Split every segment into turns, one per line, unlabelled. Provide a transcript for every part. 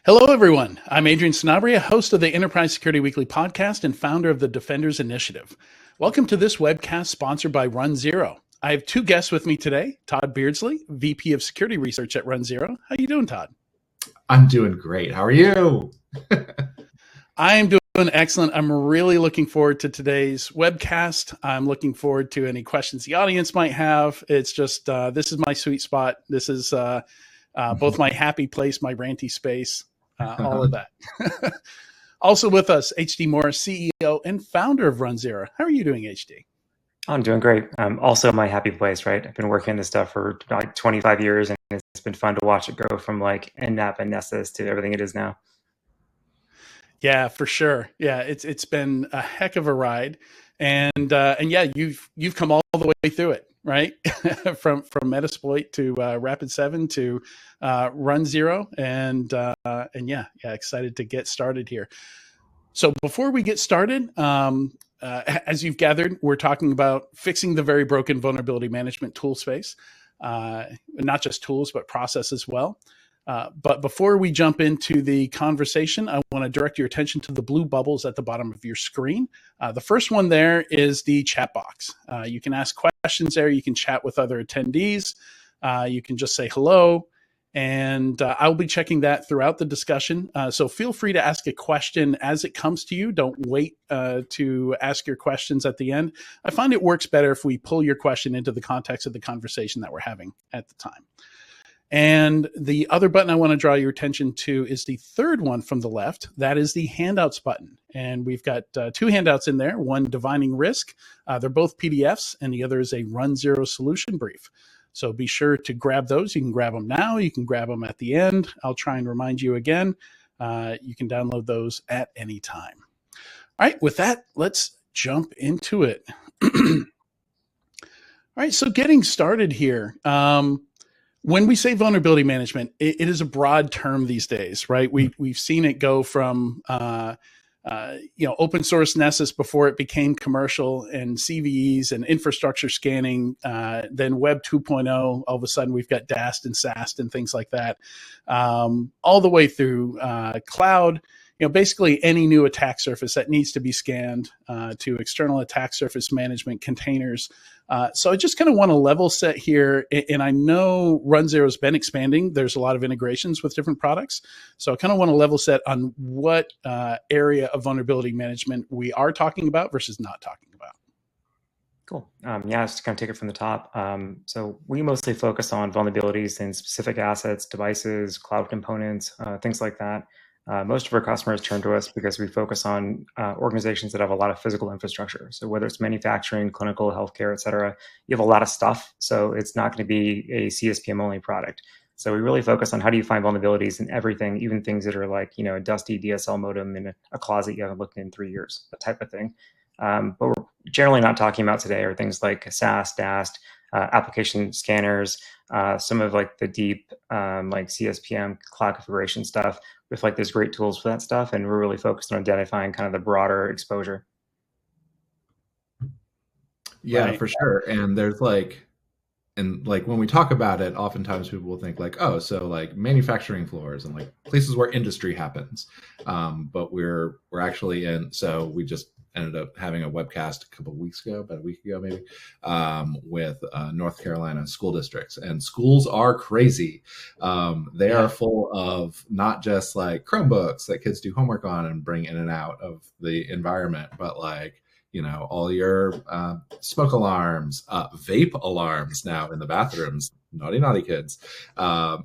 Hello, everyone. I'm Adrian Sanabria, host of the Enterprise Security Weekly podcast and founder of the Defenders Initiative. Welcome to this webcast sponsored by runZero. I have two guests with me today, Tod Beardsley, VP of Security Research at runZero. How you doing, Tod?
I'm doing great. How are you?
I am doing excellent. I'm really looking forward to today's webcast. I'm looking forward to any questions the audience might have. It's just, this is my sweet spot. This is both my happy place, my ranty space, all of that. Also with us, HD Moore, CEO and founder of runZero. How are you doing, HD?
I'm doing great. Also my happy place, right? I've been working on this stuff for like 25 years, and it's been fun to watch it go from like NNAP and Nessus to everything it is now.
Yeah, for sure. Yeah, it's been a heck of a ride, and yeah, you've come all the way through it, right? from Metasploit to Rapid7 to runZero, and yeah, excited to get started here. So before we get started, as you've gathered, we're talking about fixing the very broken vulnerability management tool space, not just tools, but process as well. But before we jump into the conversation, I want to direct your attention to the blue bubbles at the bottom of your screen. The first one there is the chat box. You can ask questions there. You can chat with other attendees. You can just say hello. And I'll be checking that throughout the discussion. So feel free to ask a question as it comes to you. Don't wait to ask your questions at the end. I find it works better if we pull your question into the context of the conversation that we're having at the time. And the other button I want to draw your attention to is the third one from the left. That is the handouts button. And we've got two handouts in there, one divining risk. They're both PDFs, and the other is a runZero solution brief. So be sure to grab those. You can grab them now. You can grab them at the end. I'll try and remind you again. You can download those at any time. All right, with that, let's jump into it. All right, so getting started here. When we say vulnerability management, it is a broad term these days, right? We've seen it go from open source Nessus before it became commercial, and CVEs and infrastructure scanning. Then Web 2.0, all of a sudden we've got DAST and SAST and things like that, all the way through cloud. Basically any new attack surface that needs to be scanned to external attack surface management containers. So I just kind of want to level set here. And I know runZero has been expanding. There's a lot of integrations with different products. So I kind of want to level set on what area of vulnerability management we are talking about versus not talking about.
Cool. Yeah, just to kind of take it from the top. So we mostly focus on vulnerabilities in specific assets, devices, cloud components, things like that. Most of our customers turn to us because we focus on organizations that have a lot of physical infrastructure. So whether it's manufacturing, clinical, healthcare, et cetera, you have a lot of stuff. So it's not going to be a CSPM only product. So we really focus on how do you find vulnerabilities in everything, even things that are like, a dusty DSL modem in a closet you haven't looked in 3 years, that type of thing. But we're generally not talking about today are things like SAST, DAST, application scanners, some of like the deep like CSPM cloud configuration stuff with like there's great tools for that stuff. And we're really focused on identifying kind of the broader exposure.
Yeah, right. For sure. And there's when we talk about it, oftentimes people will think like, oh, so like manufacturing floors and like places where industry happens. But we're actually in, so we just ended up having a webcast about a week ago maybe, with North Carolina school districts. And schools are crazy. They are full of not just like Chromebooks that kids do homework on and bring in and out of the environment, but like, all your smoke alarms, vape alarms now in the bathrooms, naughty kids. A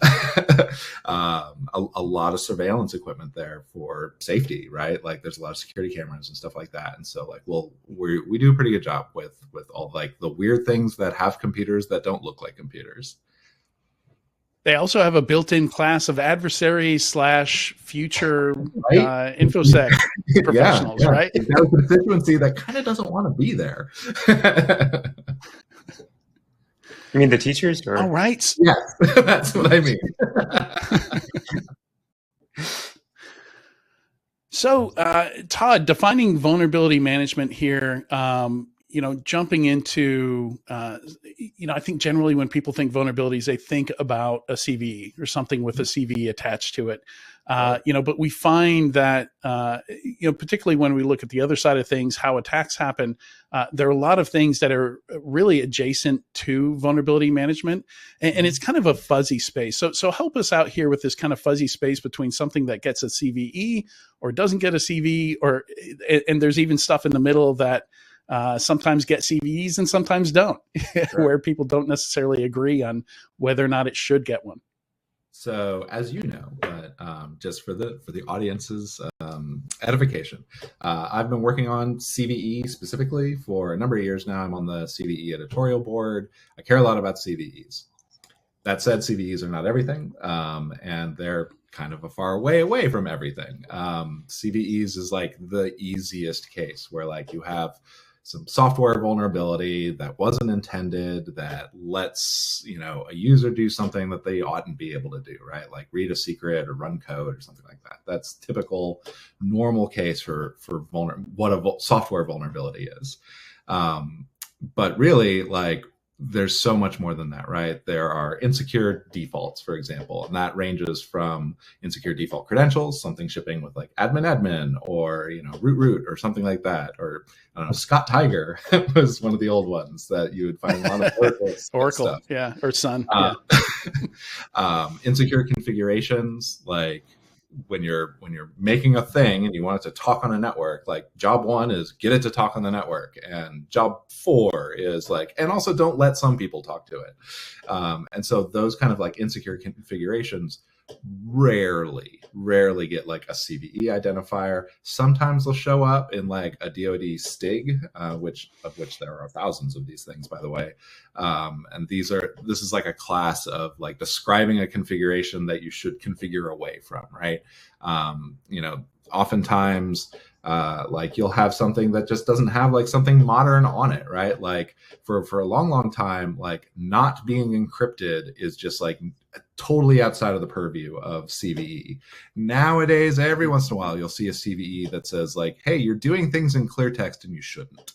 lot of surveillance equipment there for safety, right? Like there's a lot of security cameras and stuff like that. And so like, we do a pretty good job with all like the weird things that have computers that don't look like computers.
They also have a built-in class of adversary / future InfoSec professionals, right?
There's a constituency that kind of doesn't want to be there.
You mean the teachers? Or?
All right.
Yes, that's what I mean.
So, Tod, defining vulnerability management here, jumping into, I think generally when people think vulnerabilities, they think about a CVE or something with a CVE attached to it. But we find that, particularly when we look at the other side of things, how attacks happen, there are a lot of things that are really adjacent to vulnerability management, and it's kind of a fuzzy space. So help us out here with this kind of fuzzy space between something that gets a CVE or doesn't get a CVE, and there's even stuff in the middle that sometimes get CVEs and sometimes don't, where people don't necessarily agree on whether or not it should get one.
So, as you know, but just for the audience's edification, I've been working on CVE specifically for a number of years now. I'm on the CVE editorial board. I care a lot about CVEs. That said, CVEs are not everything, and they're kind of a far way away from everything. CVEs is like the easiest case where like you have some software vulnerability that wasn't intended, that lets a user do something that they oughtn't be able to do, right? Like read a secret or run code or something like that. That's typical, normal case for what a software vulnerability is. But really, like, there's so much more than that, right? There are insecure defaults, for example, and that ranges from insecure default credentials, something shipping with like admin, or root or something like that, or I don't know, Scott Tiger was one of the old ones that you would find a lot of
Oracle
stuff.
Yeah, or Sun.
Insecure configurations, like when you're making a thing and you want it to talk on a network, like job 1 is get it to talk on the network, and job 4 is like, and also don't let some people talk to it. And so those kind of like insecure configurations rarely get like a CVE identifier. Sometimes they'll show up in like a DoD STIG, of which there are thousands of these things, by the way. And this is like a class of like describing a configuration that you should configure away from, right? Oftentimes, like you'll have something that just doesn't have like something modern on it, right? Like for a long time, like not being encrypted is just like totally outside of the purview of CVE. Nowadays, every once in a while, you'll see a CVE that says like, hey, you're doing things in clear text and you shouldn't.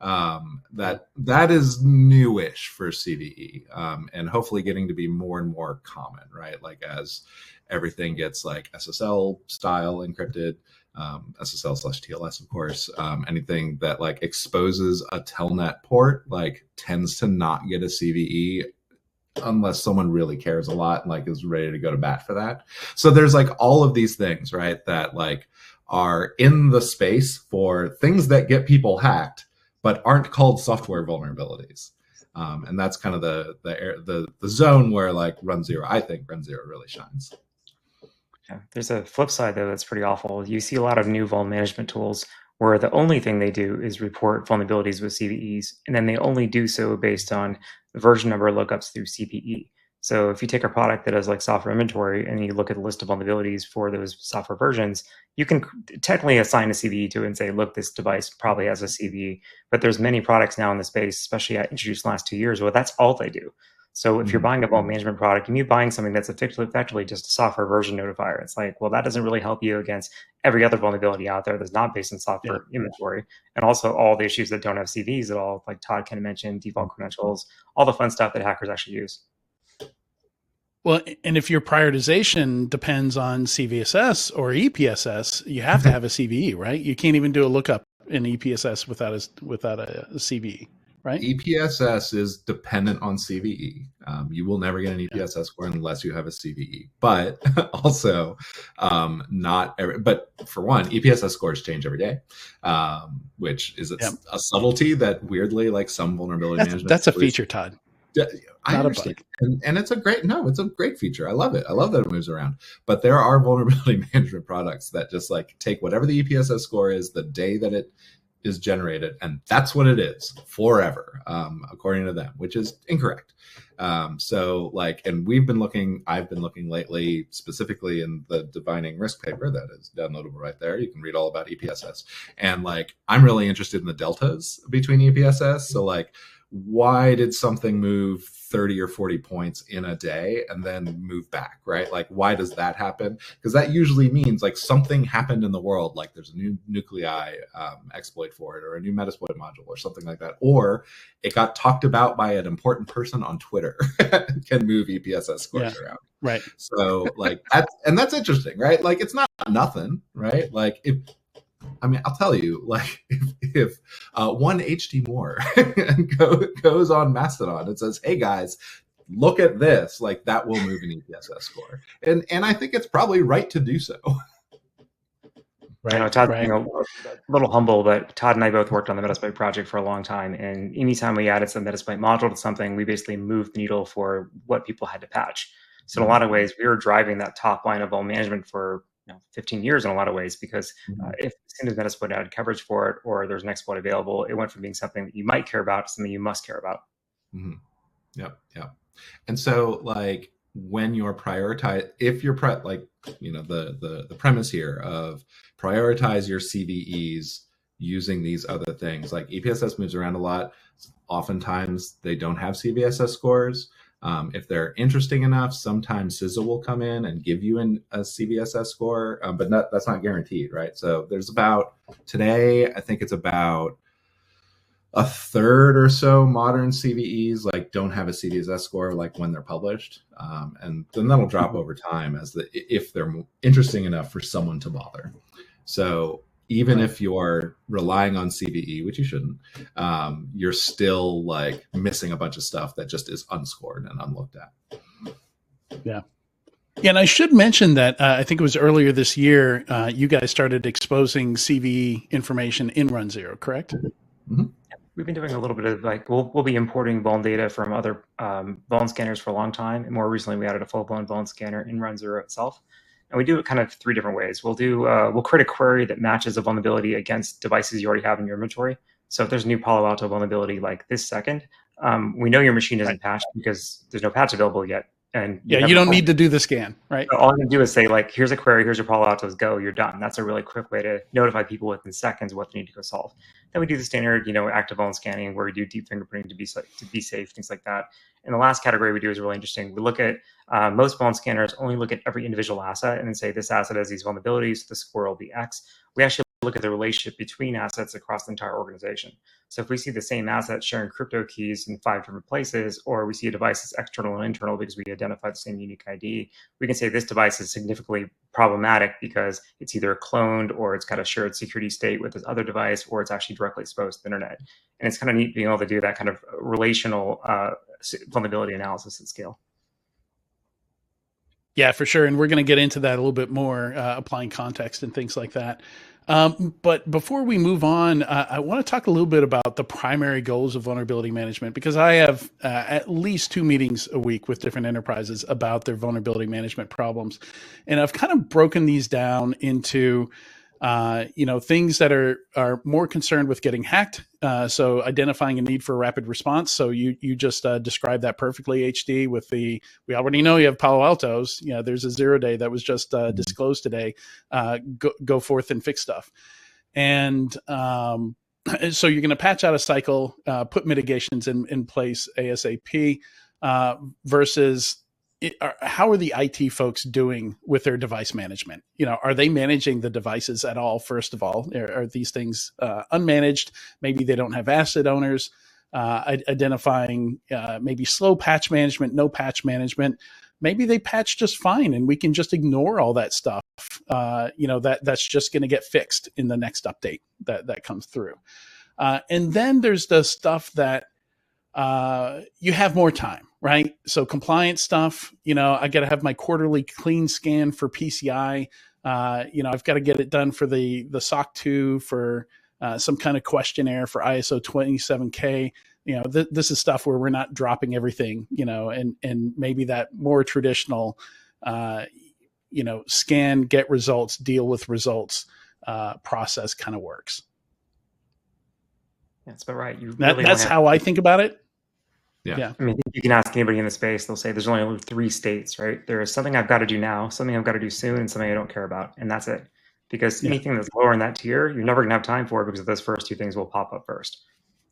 That is newish for CVE, and hopefully getting to be more and more common, right? Like as everything gets like SSL style encrypted, SSL/TLS, of course, anything that like exposes a telnet port like tends to not get a CVE unless someone really cares a lot and like is ready to go to bat for that. So there's like all of these things, right, that like are in the space for things that get people hacked but aren't called software vulnerabilities. And that's kind of the zone where like runZero, I think runZero really shines.
Yeah, there's a flip side though that's pretty awful. You see a lot of new vuln management tools where the only thing they do is report vulnerabilities with CVEs, and then they only do so based on version number lookups through CPE. So if you take a product that has like software inventory and you look at the list of vulnerabilities for those software versions, you can technically assign a CVE to it and say, look, this device probably has a CVE. But there's many products now in the space, especially introduced in the last 2 years, where that's all they do. So if you're buying a vuln management product and you're buying something that's effectively just a software version notifier, it's like, well, that doesn't really help you against every other vulnerability out there that's not based in software inventory. And also all the issues that don't have CVEs at all, like Todd kind of mentioned, default credentials, all the fun stuff that hackers actually use.
Well, and if your prioritization depends on CVSS or EPSS, you have to have a CVE, right? You can't even do a lookup in EPSS without a CVE. Right?
EPSS is dependent on CVE. You will never get an EPSS score unless you have a CVE. But also, but for one, EPSS scores change every day, which is a subtlety that weirdly, like some vulnerability management.
That's a feature, Todd.
I understand. And it's a great feature. I love it. I love that it moves around. But there are vulnerability management products that just like take whatever the EPSS score is the day that it is generated, and that's what it is forever, according to them, which is incorrect. So like, and I've been looking lately, specifically in the Defining Risk paper that is downloadable right there. You can read all about EPSS. And like, I'm really interested in the deltas between EPSS. So like, why did something move 30 or 40 points in a day and then move back, right? Like, why does that happen? Because that usually means like something happened in the world, like there's a new nuclei exploit for it, or a new Metasploit module, or something like that, or it got talked about by an important person on Twitter. Can move EPSS scores around,
right?
So like that's interesting, right? Like, it's not nothing, right? Like, I'll tell you, like, if one HD Moore goes on Mastodon and says, "Hey guys, look at this," like, that will move an EPSS score, and I think it's probably right to do so.
Right. I know Todd's being a little humble, but Todd and I both worked on the Metasploit project for a long time, and anytime we added some Metasploit module to something, we basically moved the needle for what people had to patch. So in a lot of ways, we were driving that top line of vuln management for 15 years in a lot of ways, because if as soon as Metasploit had coverage for it, or there's an exploit available, it went from being something that you might care about to something you must care about.
Yep. And so, like, when you're if you're the premise here of prioritize your CVEs using these other things, like EPSS moves around a lot. Oftentimes they don't have CVSS scores. If they're interesting enough, sometimes CISA will come in and give you a CVSS score, but that's not guaranteed, right? So there's today, I think it's about a third or so modern CVEs like don't have a CVSS score, like, when they're published, and then that'll drop over time if they're interesting enough for someone to bother. So even if you're relying on CVE, which you shouldn't, you're still like missing a bunch of stuff that just is unscored and unlooked at.
Yeah. And I should mention that I think it was earlier this year, you guys started exposing CVE information in runZero, correct?
Mm-hmm.
We've been doing a little bit of we'll be importing vuln data from other vuln scanners for a long time. And more recently, we added a full-blown vuln scanner in runZero itself. And we do it kind of 3 different ways. We'll create a query that matches a vulnerability against devices you already have in your inventory. So if there's a new Palo Alto vulnerability like this second, we know your machine isn't patched because there's no patch available yet. And
you don't need to do the scan, right?
So all I'm going to do is say, like, here's a query, here's your Palo Altos, go, you're done. That's a really quick way to notify people within seconds what they need to go solve. Then we do the standard, active vuln scanning, where we do deep fingerprinting to be safe, things like that. And the last category we do is really interesting. We look at most vuln scanners only look at every individual asset and then say this asset has these vulnerabilities, the score will be X. We actually look at the relationship between assets across the entire organization. So if we see the same asset sharing crypto keys in 5 different places, or we see a device that's external and internal because we identify the same unique ID, we can say this device is significantly problematic because it's either cloned, or it's got a shared security state with this other device, or it's actually directly exposed to the internet. And it's kind of neat being able to do that kind of relational vulnerability analysis at scale.
Yeah, for sure. And we're going to get into that a little bit more, applying context and things like that. But before we move on, I want to talk a little bit about the primary goals of vulnerability management, because I have at least 2 meetings a week with different enterprises about their vulnerability management problems. And I've kind of broken these down into things that are more concerned with getting hacked. So identifying a need for a rapid response. So you just described that perfectly, HD, with we already know you have Palo Altos. There's a 0-day that was just disclosed today. Go forth and fix stuff. And so you're going to patch out a cycle, put mitigations in place ASAP, versus how are the IT folks doing with their device management? Are they managing the devices at all? First of all, are these things unmanaged? Maybe they don't have asset owners. Identifying maybe slow patch management, no patch management. Maybe they patch just fine, and we can just ignore all that stuff. That's just going to get fixed in the next update that comes through. And then there's the stuff that you have more time, right? So compliance stuff, I got to have my quarterly clean scan for PCI. I've got to get it done for the SOC 2 for some kind of questionnaire for ISO 27K. This is stuff where we're not dropping everything, and maybe that more traditional, scan, get results, deal with results process kind of works.
That's about right.
That's how I think about it.
Yeah.
I mean, you can ask anybody in the space, they'll say there's only 3 states, right? There is something I've got to do now, something I've got to do soon, and something I don't care about. And that's it. Because anything that's lower in that tier, you're never going to have time for it, because those first 2 things will pop up first.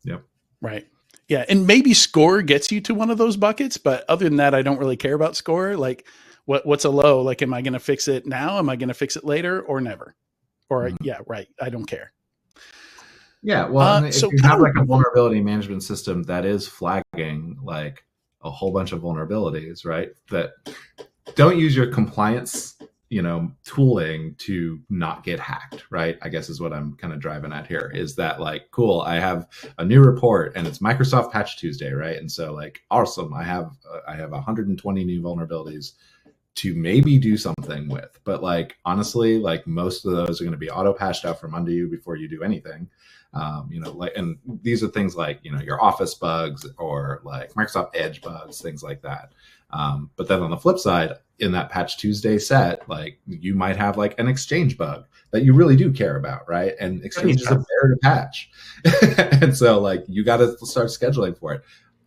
Yep.
Right. Yeah, and maybe score gets you to one of those buckets, but other than that, I don't really care about score. Like, what's a low? Like, am I going to fix it now? Am I going to fix it later, or never? Or yeah, right. I don't care.
Yeah, well, and if
so
you have like a vulnerability management system that is flagging like a whole bunch of vulnerabilities, right? That don't use your compliance, tooling to not get hacked, right? I guess is what I'm kind of driving at here. Is that like, cool, I have a new report and it's Microsoft Patch Tuesday, right? And so like, awesome, I have 120 new vulnerabilities to maybe do something with, but like honestly, like most of those are going to be auto patched out from under you before you do anything. And these are things like, your Office bugs or like Microsoft Edge bugs, things like that. But then on the flip side, in that Patch Tuesday set, like you might have like an Exchange bug that you really do care about, right? And Exchange is a bear to patch. And so like you got to start scheduling for it.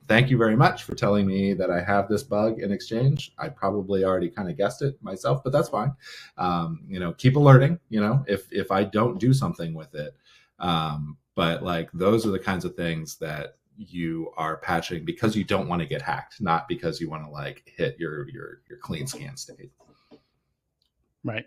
Thank you very much for telling me that I have this bug in Exchange. I probably already kind of guessed it myself, but that's fine. Keep alerting, if I don't do something with it. But like, those are the kinds of things that you are patching because you don't want to get hacked, not because you want to like hit your clean scan state.
Right.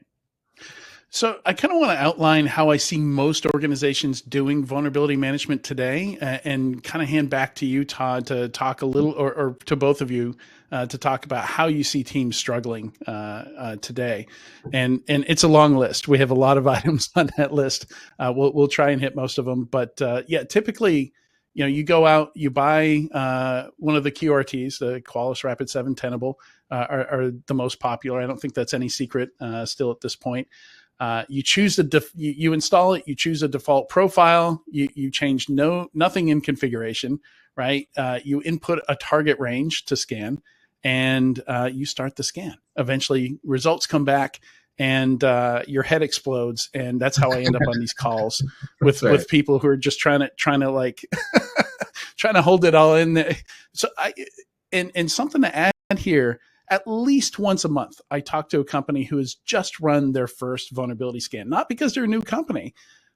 So I kind of want to outline how I see most organizations doing vulnerability management today, and kind of hand back to you, Todd, to talk a little, or to both of you, to talk about how you see teams struggling today. And it's a long list. We have a lot of items on that list. We'll try and hit most of them. But yeah, typically, you go out, you buy one of the QRTs, the Qualys Rapid7 Tenable, are the most popular. I don't think that's any secret still at this point. You choose you install it. You choose a default profile. You change nothing in configuration, right? You input a target range to scan, and you start the scan. Eventually, results come back, and your head explodes. And that's how I end up on these calls with people who are just trying to like trying to hold it all in there. So and something to add here. At least once a month, I talk to a company who has just run their first vulnerability scan, not because they're a new company,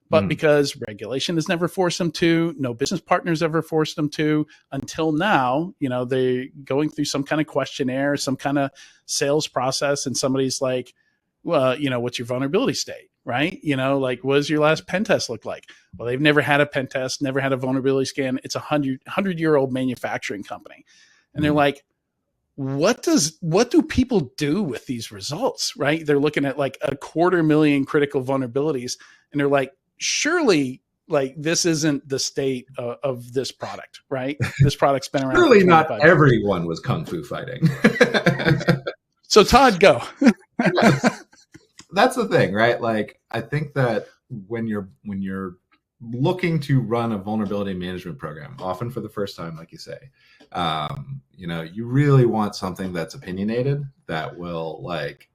but because regulation has never forced them to, no business partners ever forced them to, until now. They're going through some kind of questionnaire, some kind of sales process, and somebody's like, well, what's your vulnerability state, right? Like, what does your last pen test look like? Well, they've never had a pen test, never had a vulnerability scan. It's a 100-year-old manufacturing company. And they're like, what do people do with these results, right? They're looking at like 250,000 critical vulnerabilities, and they're like, surely, like, this isn't the state of this product, right? This product's been around.
Surely not everyone was kung fu fighting.
So Todd, go.
That's the thing, right? Like, I think that when you're looking to run a vulnerability management program, often for the first time, like you say, you really want something that's opinionated, that will like,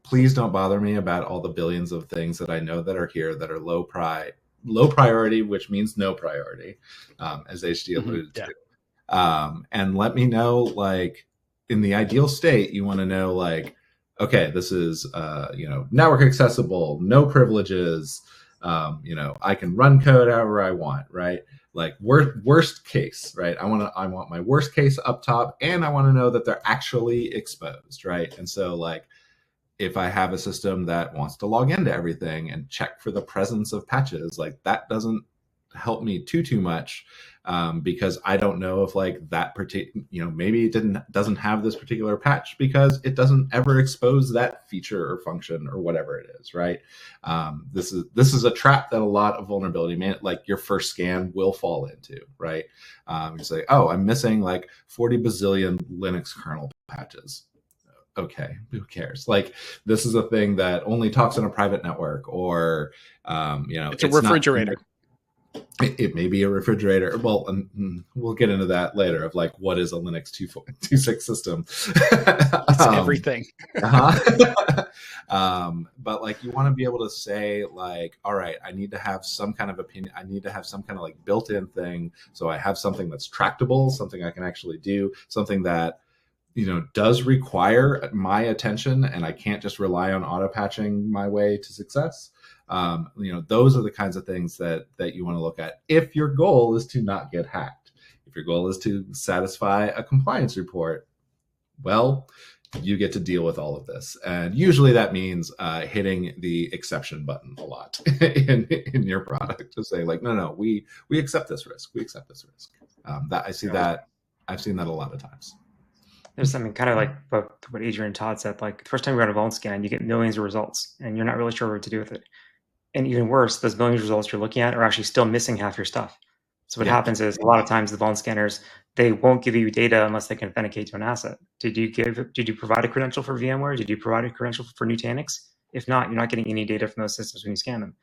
please don't bother me about all the billions of things that I know that are here that are low priority, which means no priority, as HD alluded to. And let me know, like, in the ideal state, you want to know, like, okay, this is, network accessible, no privileges, I can run code however I want, right? Like, worst case, right? I want my worst case up top, and I want to know that they're actually exposed, right? And so, like, if I have a system that wants to log into everything and check for the presence of patches, like, that doesn't help me too much, because I don't know if, like, that particular, maybe it doesn't have this particular patch because it doesn't ever expose that feature or function or whatever it is, right? This is a trap that a lot of vulnerability like your first scan will fall into, right? You say, oh, I'm missing like 40 bazillion Linux kernel patches. Okay, who cares? Like, this is a thing that only talks on a private network, or
it's a refrigerator.
It may be a refrigerator. Well, we'll get into that later, of like, what is a Linux 2.26 system?
It's everything.
But like, you want to be able to say, like, all right, I need to have some kind of opinion. I need to have some kind of like built-in thing. So I have something that's tractable, something I can actually do, something that, does require my attention, and I can't just rely on auto patching my way to success. Those are the kinds of things that you want to look at if your goal is to not get hacked. your goal is to satisfy a compliance report, well, you get to deal with all of this. And usually that means hitting the exception button a lot in your product to say like, no, we accept this risk. We accept this risk. I've seen that a lot of times.
There's something kind of like what Adrian and Todd said, like the first time you run a vuln scan, you get millions of results and you're not really sure what to do with it. And even worse, those millions of results you're looking at are actually still missing half your stuff. So what happens is a lot of times the vuln scanners, they won't give you data unless they can authenticate to an asset. Did you provide a credential for VMware? Did you provide a credential for Nutanix? If not, you're not getting any data from those systems when you scan them.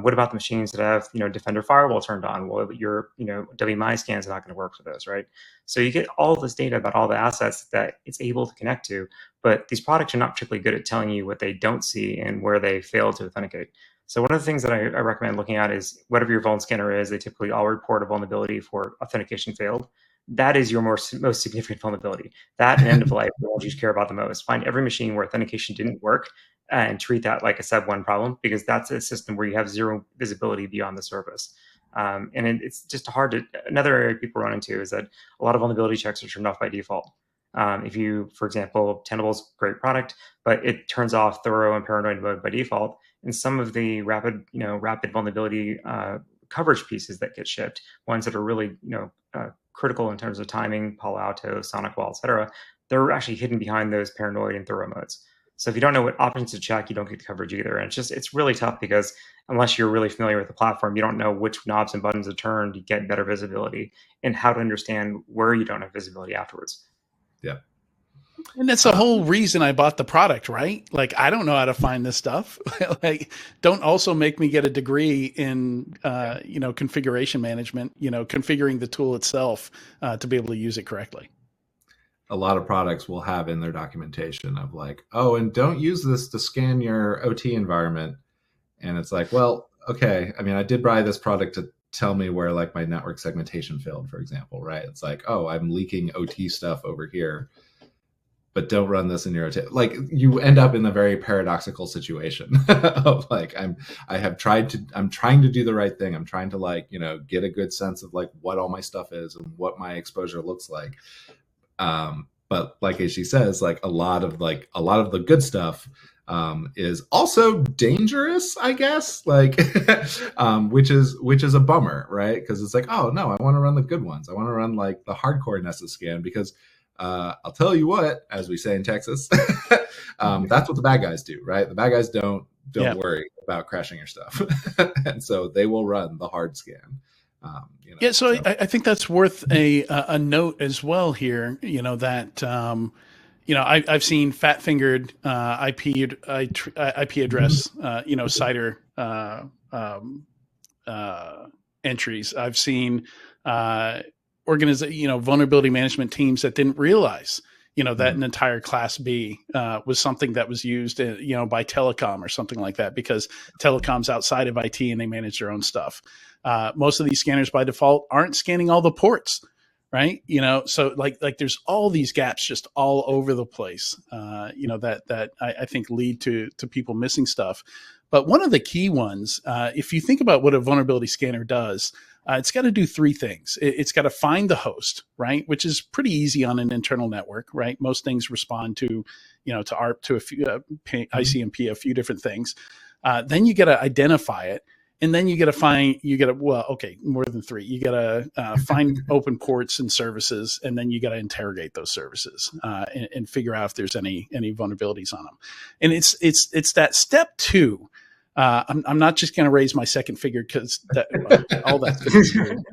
What about the machines that have, Defender firewall turned on? Well, your, WMI scans are not going to work for those, right? So you get all this data about all the assets that it's able to connect to, but these products are not particularly good at telling you what they don't see and where they fail to authenticate. So one of the things that I recommend looking at is whatever your vuln scanner is, they typically all report a vulnerability for authentication failed. That is your most significant vulnerability. That and end of life, the ones you care about the most. Find every machine where authentication didn't work and treat that like a sub one problem, because that's a system where you have zero visibility beyond the surface. And it's just another area people run into is that a lot of vulnerability checks are turned off by default. If you, for example, Tenable's a great product, but it turns off thorough and paranoid mode by default. And some of the rapid vulnerability coverage pieces that get shipped, ones that are really, critical in terms of timing, Palo Alto, SonicWall, et cetera, they're actually hidden behind those paranoid and thorough modes. So if you don't know what options to check, you don't get the coverage either. And it's really tough because unless you're really familiar with the platform, you don't know which knobs and buttons to turn to get better visibility and how to understand where you don't have visibility afterwards.
Yeah.
And that's the whole reason I bought the product, right? Like, I don't know how to find this stuff. Like, don't also make me get a degree in, configuration management, configuring the tool itself to be able to use it correctly.
A lot of products will have in their documentation of like, oh, and don't use this to scan your OT environment. And it's like, well, okay. I mean, I did buy this product to tell me where like my network segmentation failed, for example, right? It's like, oh, I'm leaking OT stuff over here, but don't run this in your OT. Like, you end up in a very paradoxical situation of like, I'm trying to do the right thing. I'm trying to get a good sense of like what all my stuff is and what my exposure looks like. But like as she says, like a lot of the good stuff is also dangerous, I guess, like which is a bummer, right? Because it's like, oh no, I want to run the good ones. I want to run like the hardcore Nessus scan because I'll tell you what, as we say in Texas, that's what the bad guys do, right? The bad guys don't worry about crashing your stuff, and so they will run the hard scan.
So I think that's worth a note as well here. That I've seen fat-fingered IP address CIDR entries. I've seen vulnerability management teams that didn't realize that an entire class B was something that was used by telecom or something like that, because telecom's outside of IT and they manage their own stuff. Most of these scanners by default aren't scanning all the ports, right? So like there's all these gaps just all over the place, that I think lead to people missing stuff. But one of the key ones, if you think about what a vulnerability scanner does, it's got to do three things. It's got to find the host, right? Which is pretty easy on an internal network, right? Most things respond to ARP, to a few ICMP, a few different things. Then you got to identify it. And then you got to more than three. You got to find open ports and services, and then you got to interrogate those services and figure out if there's any vulnerabilities on them. And it's that step two. I'm not just going to raise my second finger because all that's good.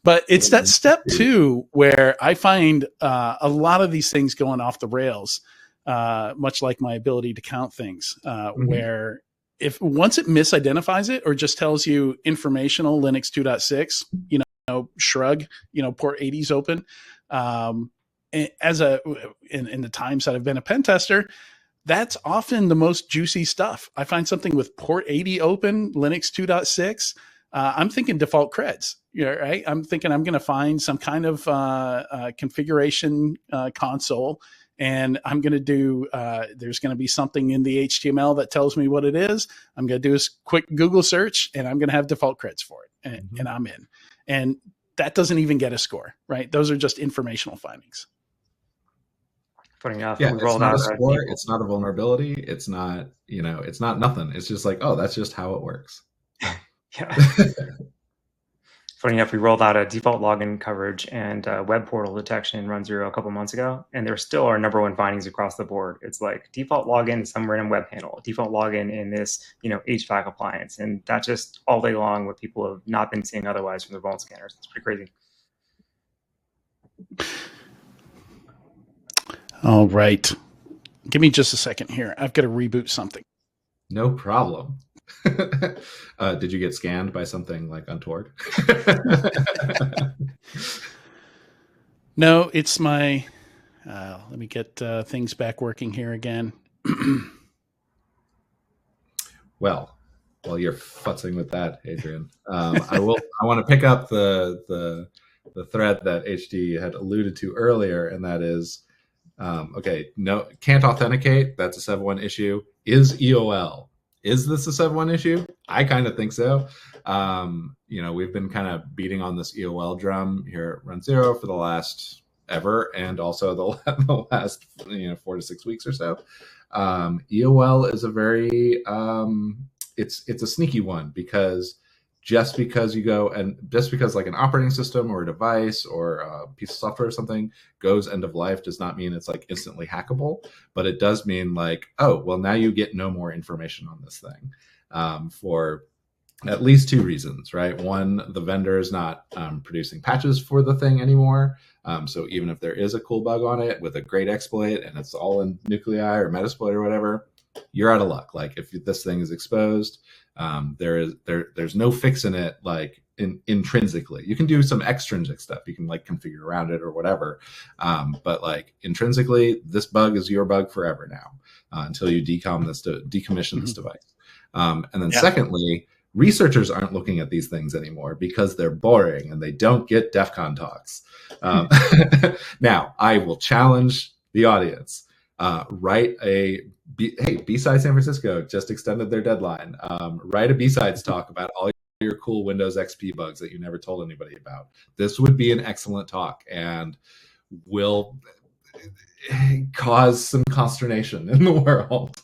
But it's that step two where I find a lot of these things going off the rails, much like my ability to count things, where if once it misidentifies it or just tells you informational Linux 2.6, shrug, port 80's open. In the times that I've been a pen tester, that's often the most juicy stuff. I find something with port 80 open, Linux 2.6. I'm thinking default creds, right? I'm thinking I'm going to find some kind of configuration console. And I'm going to do, there's going to be something in the HTML that tells me what it is. I'm going to do a quick Google search and I'm going to have default creds for it. And I'm in. And that doesn't even get a score, right? Those are just informational findings.
Funny enough,
Yeah,
we
it's
rolled
not
out
a score. It's not a vulnerability. It's not, it's not nothing. It's just like, oh, that's just how it works.
yeah. Funny enough, we rolled out a default login coverage and web portal detection in runZero a couple months ago, and they're still our number one findings across the board. It's like default login in some random web panel, default login in this, HVAC appliance, and that's just all day long what people have not been seeing otherwise from their vuln scanners. It's pretty crazy.
All right, give me just a second here. I've got to reboot something.
No problem. Did you get scanned by something like untoward?
No, it's my, let me get things back working here again.
Well, while you're futzing with that, Adrian, I want to pick up the thread that HD had alluded to earlier, and that is, okay, no, can't authenticate. That's a 7.1 issue. Is EOL? Is this a 7.1 issue? I kind of think so. We've been kind of beating on this EOL drum here at runZero for the last ever, and also the last 4 to 6 weeks or so. EOL is a very it's a sneaky one, because just because like an operating system or a device or a piece of software or something goes end of life does not mean it's like instantly hackable, but it does mean like, oh, well, now you get no more information on this thing, for at least 2 reasons, right? One, the vendor is not producing patches for the thing anymore. So even if there is a cool bug on it with a great exploit and it's all in nuclei or Metasploit or whatever, you're out of luck. Like if this thing is exposed, there's no fixing it like intrinsically. You can do some extrinsic stuff. You can like configure around it or whatever. But like intrinsically, this bug is your bug forever now, until you decommission this device. And then secondly, researchers aren't looking at these things anymore because they're boring and they don't get DEF CON talks. Now, I will challenge the audience. Write B-Side San Francisco just extended their deadline. Write a B-Sides talk about all your cool Windows XP bugs that you never told anybody about. This would be an excellent talk and will cause some consternation in the world,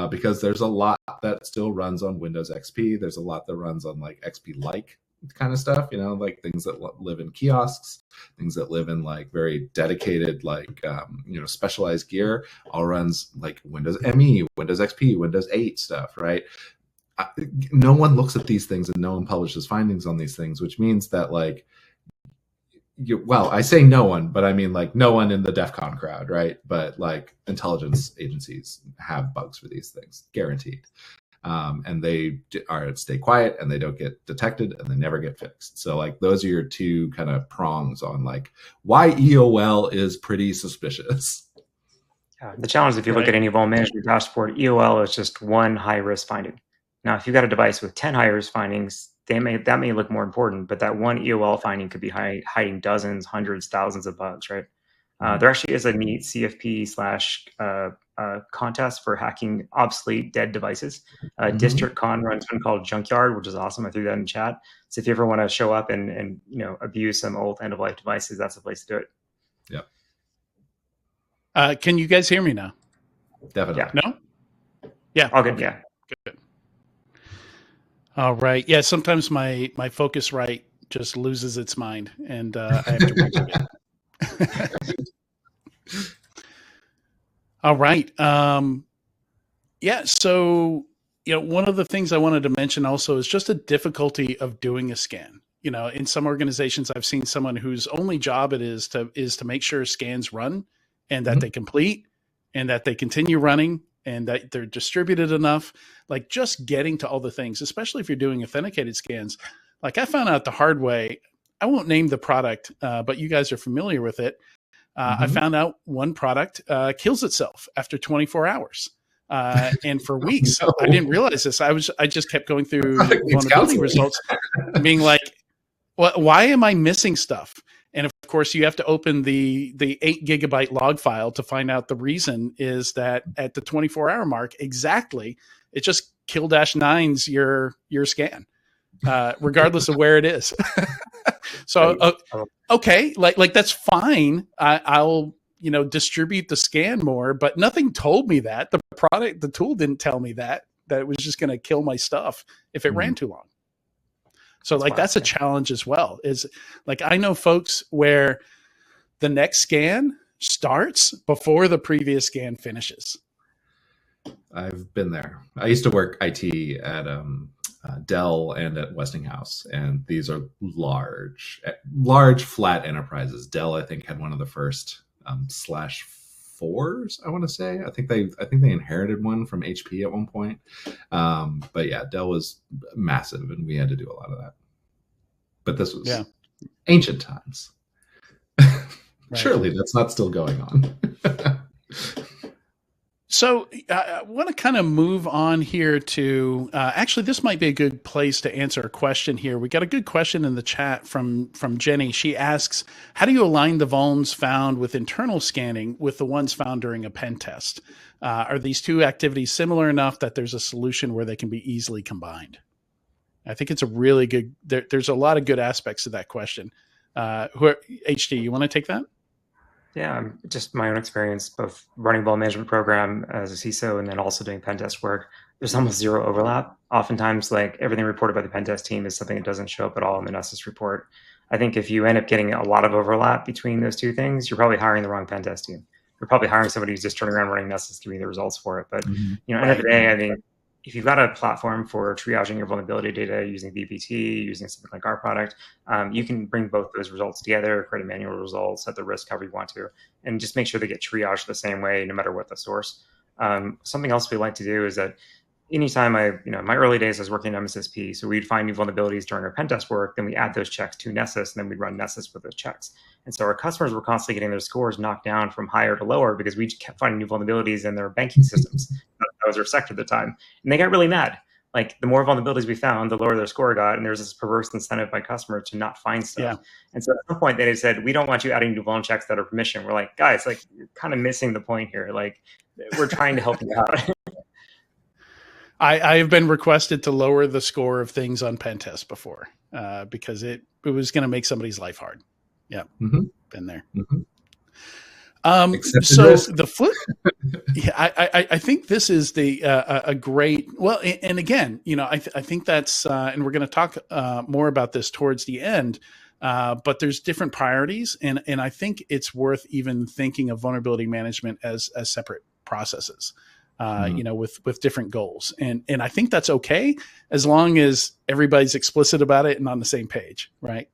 because there's a lot that still runs on Windows XP. There's a lot that runs on like XP-like kind of stuff, like things that live in kiosks, things that live in like very dedicated, like, specialized gear, all runs like Windows ME, Windows XP, Windows 8 stuff, right? No one looks at these things and no one publishes findings on these things, which means that like, I say no one, but I mean like no one in the DEF CON crowd, right? But like intelligence agencies have bugs for these things, guaranteed. And they stay quiet and they don't get detected and they never get fixed. So like those are your 2 kind of prongs on like why EOL is pretty suspicious.
Yeah, the challenge is if you look at any vuln management dashboard, EOL is just one high risk finding. Now, if you've got a device with 10 high risk findings, that may look more important, but that one EOL finding could be hiding dozens, hundreds, thousands of bugs, right? There actually is a neat CFP / contest for hacking obsolete dead devices. District Con runs one called Junkyard, which is awesome. I threw that in chat. So if you ever want to show up and abuse some old end of life devices, that's the place to do it.
Yep. Can you guys hear me now?
Definitely.
Yeah.
No? Yeah.
All good.
Okay.
Yeah.
Good. All right. Yeah. Sometimes my focus right just loses its mind, and I have to reboot it. All right. Yeah. So, one of the things I wanted to mention also is just a difficulty of doing a scan. In some organizations, I've seen someone whose only job it is to make sure scans run and that they complete and that they continue running and that they're distributed enough. Like just getting to all the things, especially if you're doing authenticated scans. Like I found out the hard way. I won't name the product, but you guys are familiar with it. I found out one product kills itself after 24 hours. And for weeks, I didn't realize this. I just kept going through vulnerability results being like, why am I missing stuff? And of course, you have to open the 8 gigabyte log file to find out the reason is that at the 24-hour mark, exactly, it just kill -9s your scan, regardless of where it is. So okay, like that's fine. I'll distribute the scan more, but nothing told me that the tool didn't tell me that it was just going to kill my stuff if it ran too long. So that's a challenge as well. Is like, I know folks where the next scan starts before the previous scan finishes.
I've been there. I used to work IT at Dell and at Westinghouse, and these are large flat enterprises. Dell, I think, had one of the first /4s. I want to say. I think they inherited one from HP at one point. But yeah, Dell was massive, and we had to do a lot of that. But this was ancient times. Right. Surely that's not still going on.
So I want to kind of move on here to actually, this might be a good place to answer a question here. We got a good question in the chat from Jenny. She asks, how do you align the vulns found with internal scanning with the ones found during a pen test? Are these two activities similar enough that there's a solution where they can be easily combined? I think it's a really good, there's a lot of good aspects to that question. HD, you want to take that?
Yeah, just my own experience, both running vuln management program as a CISO and then also doing pen test work, there's almost zero overlap. Oftentimes, like everything reported by the pen test team is something that doesn't show up at all in the Nessus report. I think if you end up getting a lot of overlap between those two things, you're probably hiring the wrong pen test team. You're probably hiring somebody who's just turning around running Nessus to give you the results for it. But end of the day, I think if you've got a platform for triaging your vulnerability data using VPT, using something like our product, you can bring both those results together, create a manual result, set the risk however you want to, and just make sure they get triaged the same way, no matter what the source. Something else we like to do is that anytime in my early days, I was working in MSSP, so we'd find new vulnerabilities during our pen test work, then we add those checks to Nessus, and then we'd run Nessus with those checks. And so our customers were constantly getting their scores knocked down from higher to lower because we kept finding new vulnerabilities in their banking systems. That was our sector at the time. And they got really mad. Like, the more vulnerabilities we found, the lower their score got, and there's this perverse incentive by customers to not find stuff. Yeah. And so at some point they said, we don't want you adding new vuln checks that are permission. We're like, guys, like, you're kind of missing the point here. Like, we're trying to help you out.
I have been requested to lower the score of things on pen tests before because it was going to make somebody's life hard. Yeah, been there. So the flip, I think this is a great, well, and again, I think that's, and we're going to talk more about this towards the end, but there's different priorities, and I think it's worth even thinking of vulnerability management as separate processes. With different goals. And I think that's okay as long as everybody's explicit about it and on the same page. Right.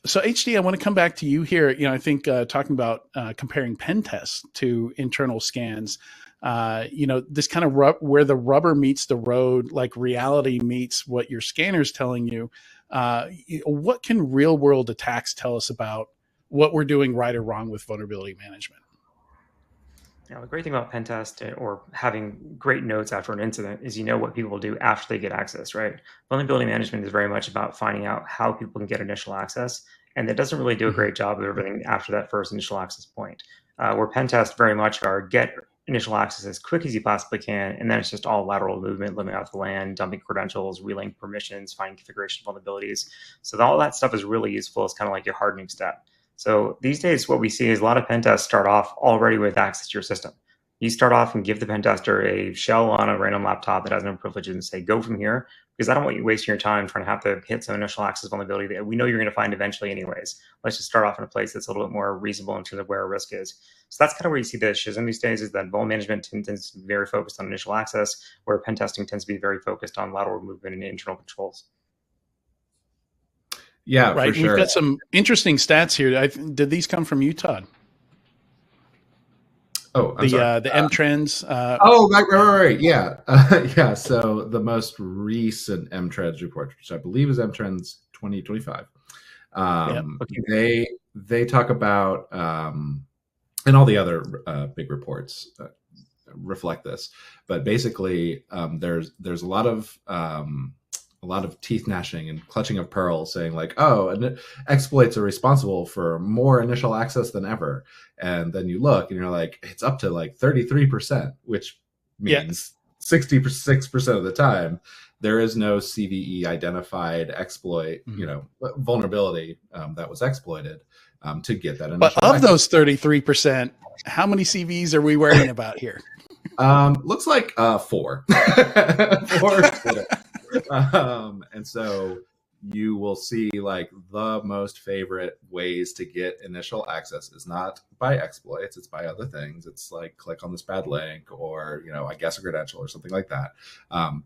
So HD, I want to come back to you here. I think talking about comparing pen tests to internal scans, this kind of where the rubber meets the road, like reality meets what your scanner's telling you. What can real world attacks tell us about what we're doing right or wrong with vulnerability management?
The great thing about pen test or having great notes after an incident is what people will do after they get access, right? Vulnerability management is very much about finding out how people can get initial access, and it doesn't really do a great job of everything after that first initial access point. Where pen tests very much are get initial access as quick as you possibly can, and then it's just all lateral movement, living out the LAN, dumping credentials, relaying permissions, finding configuration vulnerabilities. So all that stuff is really useful. It's kind of like your hardening step. So these days, what we see is a lot of pen tests start off already with access to your system. You start off and give the pen tester a shell on a random laptop that has no privileges and say, go from here, because I don't want you wasting your time trying to have to hit some initial access vulnerability that we know you're going to find eventually anyways. Let's just start off in a place that's a little bit more reasonable in terms of where a risk is. So that's kind of where you see the schism these days, is that vuln management tends to be very focused on initial access, where pen testing tends to be very focused on lateral movement and internal controls.
Yeah,
right.
For sure.
We've got some interesting stats here. Did these come from you, Tod?
Oh, I'm sorry.
The M trends.
Right. Yeah. Yeah. So the most recent M trends report, which I believe is M trends 2025, they talk about, and all the other big reports reflect this, but basically there's a lot of teeth gnashing and clutching of pearls, saying like, and exploits are responsible for more initial access than ever. And then you look and you're like, it's up to like 33%, which means 66% of the time, there is no CVE identified exploit, vulnerability that was exploited to get that initial.
But of those 33%, how many CVEs are we worrying about here?
Looks like 4. 4. And so you will see like the most favorite ways to get initial access is not by exploits, it's by other things. It's like click on this bad link or, I guess a credential or something like that.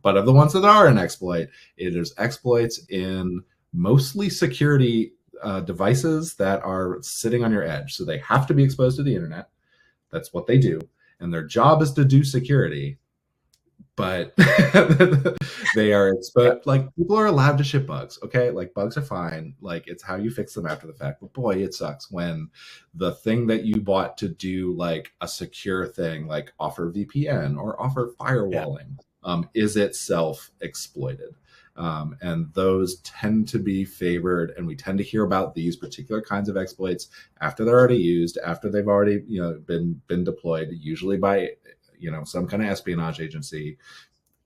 But of the ones that are an exploit, it is exploits in mostly security devices that are sitting on your edge. So they have to be exposed to the internet. That's what they do. And their job is to do security. But they are exposed. Like, people are allowed to ship bugs, okay? Like, bugs are fine. Like, it's how you fix them after the fact. But boy, it sucks when the thing that you bought to do like a secure thing, like offer VPN or offer firewalling, is itself exploited. And those tend to be favored, and we tend to hear about these particular kinds of exploits after they're already used, after they've already been deployed, usually by some kind of espionage agency,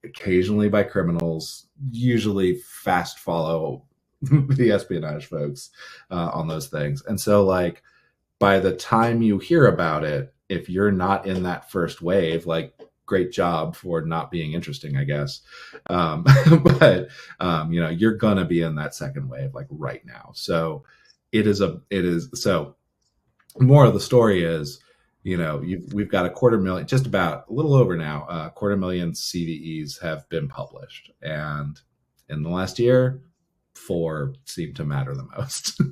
occasionally by criminals, usually fast follow the espionage folks on those things. And so like by the time you hear about it, if you're not in that first wave, like great job for not being interesting, I guess. But you're gonna be in that second wave like right now. So so more of the story is, we've got 250,000, just about a little over now, 250,000 CVEs have been published. And in the last year, 4 seem to matter the most.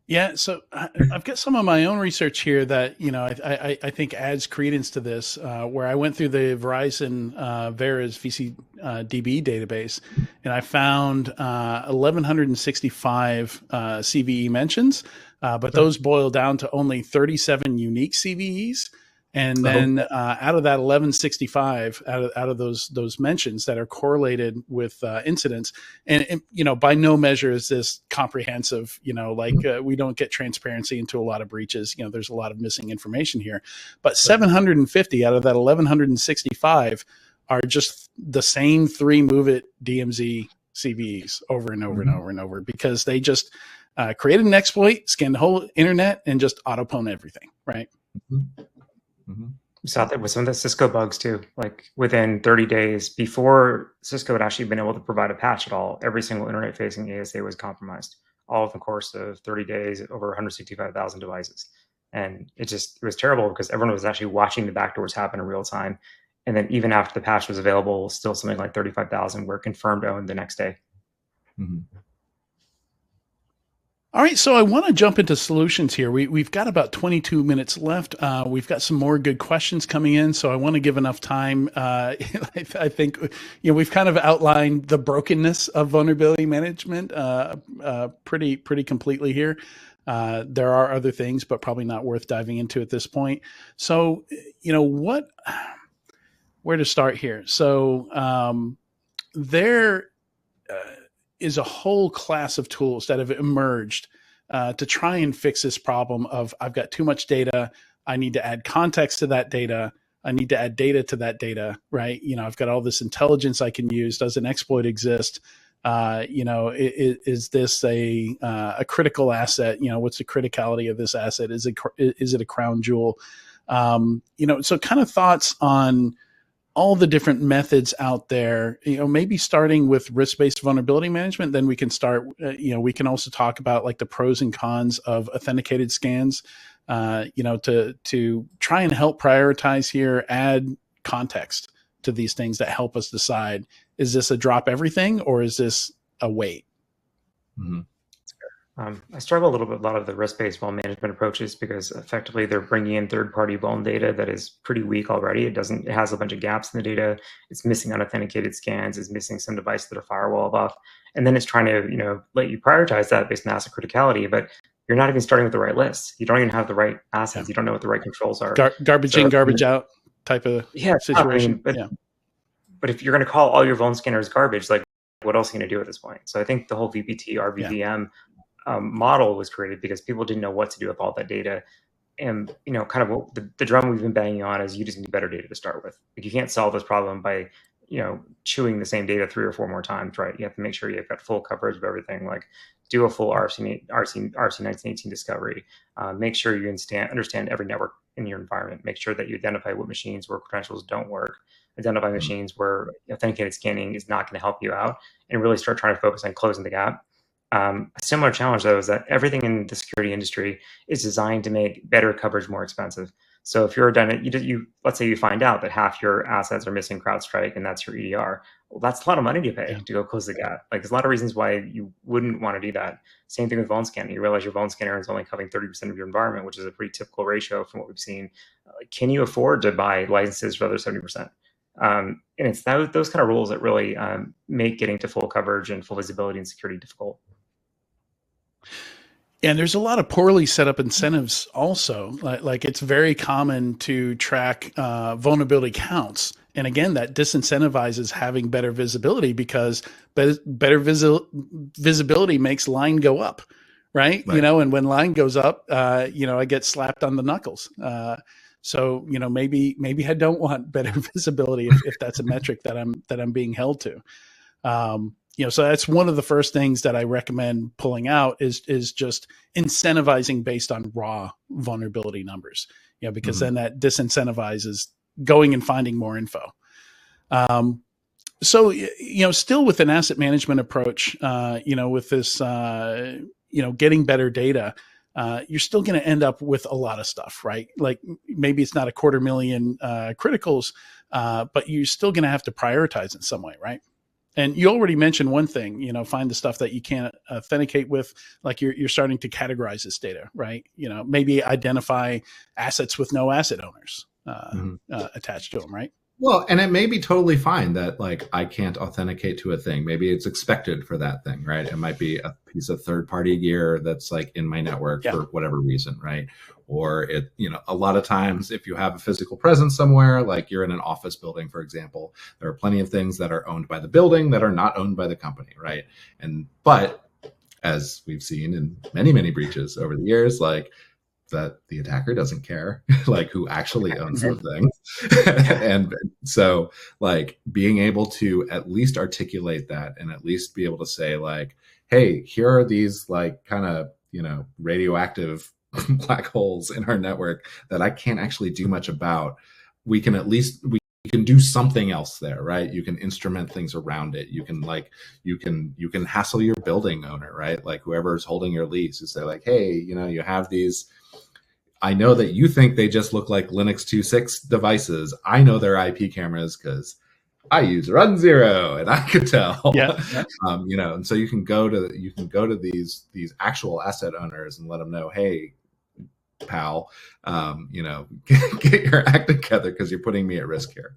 Yeah, so I've got some of my own research here that I think adds credence to this. Where I went through the Verizon Vera's VCDB database, and I found 1,165 CVE mentions, but those boil down to only 37 unique CVEs. And then out of that 1165, out of those mentions that are correlated with incidents, and by no measure is this comprehensive. We don't get transparency into a lot of breaches. There's a lot of missing information here, but 750 out of that 1165 are just the same 3 MOVEit DMZ CVEs over and over and over and over, because they just created an exploit, scanned the whole internet, and just auto-pwn everything, right?
We saw that with some of the Cisco bugs too. Like within 30 days, before Cisco had actually been able to provide a patch at all, every single internet-facing ASA was compromised. All in the course of 30 days, over 165,000 devices. And it was terrible because everyone was actually watching the backdoors happen in real time. And then even after the patch was available, still something like 35,000 were confirmed owned the next day.
All right, so I want to jump into solutions here. We've got about 22 minutes left. We've got some more good questions coming in, so I want to give enough time. I think we've kind of outlined the brokenness of vulnerability management pretty completely here. There are other things, but probably not worth diving into at this point. So, where to start here? So there is a whole class of tools that have emerged to try and fix this problem of I've got too much data. I need to add context to that data. I need to add data to that data, right? I've got all this intelligence I can use. Does an exploit exist? Is this a critical asset? What's the criticality of this asset? Is it a crown jewel? So kind of thoughts on all the different methods out there, maybe starting with risk-based vulnerability management. Then we can start, we can also talk about like the pros and cons of authenticated scans, to try and help prioritize here, add context to these things that help us decide, is this a drop everything or is this a wait?
I struggle a little bit with a lot of the risk-based vuln management approaches because effectively they're bringing in third-party vuln data that is pretty weak already. It has a bunch of gaps in the data. It's missing unauthenticated scans. It's missing some devices that are firewalled off. And then it's trying to, let you prioritize that based on asset criticality, but you're not even starting with the right list. You don't even have the right assets. You don't know what the right controls are.
Garbage in, garbage out type of situation.
But if you're going to call all your vuln scanners garbage, like what else are you going to do at this point? So I think the whole VPT, RVVM model was created because people didn't know what to do with all that data. And kind of what the drum we've been banging on is you just need better data to start with. Like, you can't solve this problem by chewing the same data 3 or 4 more times, right? You have to make sure you've got full coverage of everything. Like, do a full RC 1918 discovery. Make sure you understand every network in your environment. Make sure that you identify what machines where credentials don't work. Identify machines where authenticated scanning is not going to help you out, and really start trying to focus on closing the gap. A similar challenge, though, is that everything in the security industry is designed to make better coverage more expensive. So if you're done, let's say you find out that half your assets are missing CrowdStrike, and that's your EDR. Well, that's a lot of money to pay to go close the gap. Like, there's a lot of reasons why you wouldn't want to do that. Same thing with vuln scanning. You realize your vuln scanner is only covering 30% of your environment, which is a pretty typical ratio from what we've seen. Can you afford to buy licenses for the other 70%? And it's those kind of rules that really make getting to full coverage and full visibility and security difficult.
And there's a lot of poorly set up incentives also. Like it's very common to track vulnerability counts. And again, that disincentivizes having better visibility, because better visibility makes line go up, right? And when line goes up, I get slapped on the knuckles. So, maybe I don't want better visibility if that's a metric that I'm being held to. So that's one of the first things that I recommend pulling out is just incentivizing based on raw vulnerability numbers, because then that disincentivizes going and finding more info. So, still with an asset management approach, with this, getting better data, you're still going to end up with a lot of stuff, right? Like maybe it's not 250,000 criticals, but you're still going to have to prioritize in some way, right? And you already mentioned one thing, find the stuff that you can't authenticate with, like you're starting to categorize this data, right? Maybe identify assets with no asset owners attached to them, right?
Well, and it may be totally fine that like I can't authenticate to a thing. Maybe it's expected for that thing, right? It might be a piece of third-party gear that's like in my network for whatever reason, right? Or it, a lot of times if you have a physical presence somewhere, like you're in an office building, for example, there are plenty of things that are owned by the building that are not owned by the company, right? But as we've seen in many, many breaches over the years, like that the attacker doesn't care like who actually owns the thing. And so like being able to at least articulate that and at least be able to say like, hey, here are these like kind of, radioactive black holes in our network that I can't actually do much about. We can do something else there, right? You can instrument things around it. You can hassle your building owner, right? Like whoever's holding your lease is say like, hey, you have these, I know that you think they just look like Linux 2.6 devices. I know they're IP cameras because I use runZero and I could tell. And so you can go to these actual asset owners and let them know, hey, pal, get your act together because you're putting me at risk here.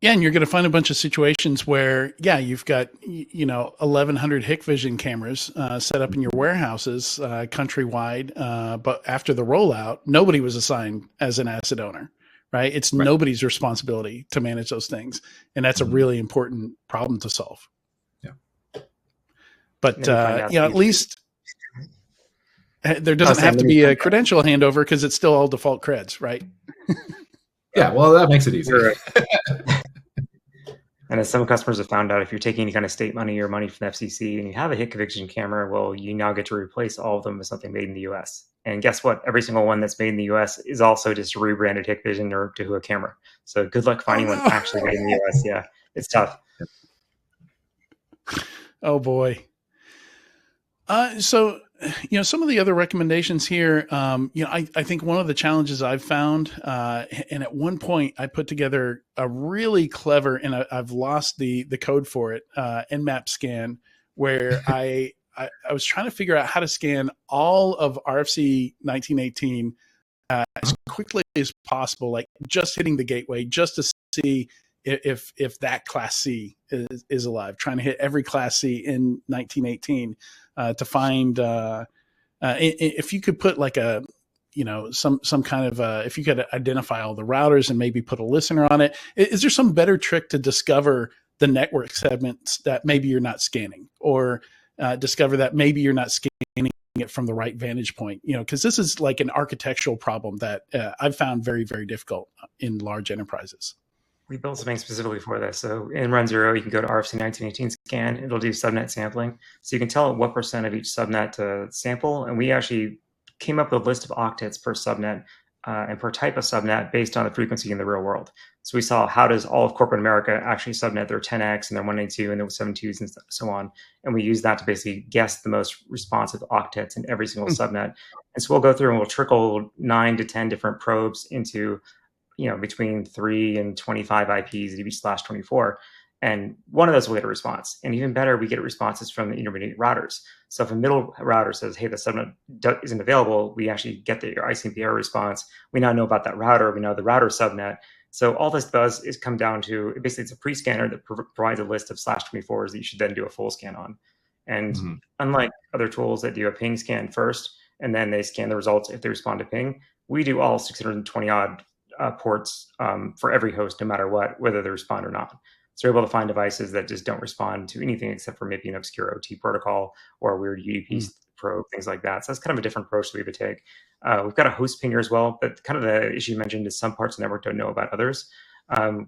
Yeah, and you're going to find a bunch of situations where, you've got 1,100 Hikvision cameras set up in your warehouses countrywide, but after the rollout, nobody was assigned as an asset owner, right? It's nobody's responsibility to manage those things, and that's a really important problem to solve. Yeah, but at least there doesn't have to be a credential handover because it's still all default creds, right?
Yeah, well, that makes it easier.
And as some customers have found out, if you're taking any kind of state money or money from the FCC and you have a Hikvision camera, well, you now get to replace all of them with something made in the US. And guess what? Every single one that's made in the US is also just a rebranded Hikvision or to a camera. So good luck finding one actually made in the US. Yeah, it's tough.
Oh, boy. So, some of the other recommendations here, I think one of the challenges I've found, and at one point I put together a really clever, and I've lost the code for it, Nmap scan, where I was trying to figure out how to scan all of RFC 1918 as quickly as possible, like just hitting the gateway, just to see if that class C is alive, trying to hit every class C in 1918 to find if you could put like a some kind of if you could identify all the routers and maybe put a listener on it. Is there some better trick to discover the network segments that maybe you're not scanning, or discover that maybe you're not scanning it from the right vantage point, because this is like an architectural problem that I've found very, very difficult in large enterprises.
We built something specifically for this. So in runZero, you can go to RFC 1918 scan. It'll do subnet sampling. So you can tell what % of each subnet to sample. And we actually came up with a list of octets per subnet and per type of subnet based on the frequency in the real world. So we saw how does all of corporate America actually subnet their 10x and their 192 and their 72s and so on. And we use that to basically guess the most responsive octets in every single subnet. And so we'll go through and we'll trickle 9 to 10 different probes into between 3 and 25 IPs at each/24. And one of those will get a response. And even better, we get responses from the intermediate routers. So if a middle router says, hey, the subnet isn't available, we actually get the ICMP error response. We now know about that router. We know the router subnet. So all this does is come down to, basically it's a pre-scanner that provides a list of /24s that you should then do a full scan on. And unlike other tools that do a ping scan first, and then they scan the results if they respond to ping, we do all 620 odd ports for every host, no matter what, whether they respond or not. So we're able to find devices that just don't respond to anything except for maybe an obscure OT protocol or a weird UDP probe, things like that. So that's kind of a different approach that we would take. We've got a host pinger as well, but kind of the issue you mentioned is some parts of the network don't know about others.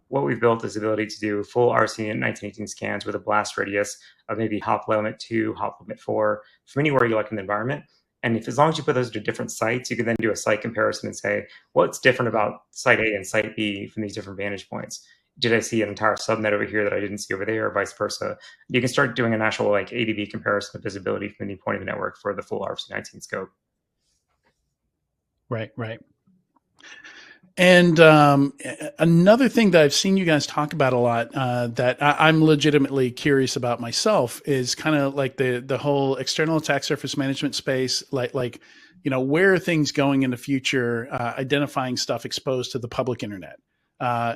What we've built is the ability to do full RC and 1918 scans with a blast radius of maybe hop limit 2, hop limit 4, from anywhere you like in the environment. And as long as you put those to different sites, you can then do a site comparison and say, what's different about site A and site B from these different vantage points? Did I see an entire subnet over here that I didn't see over there, or vice versa? You can start doing an actual like ADV comparison of visibility from any point of the network for the full RFC19 scope.
Right. And another thing that I've seen you guys talk about a lot that I'm legitimately curious about myself is kind of like the whole external attack surface management space, like where are things going in the future, identifying stuff exposed to the public internet,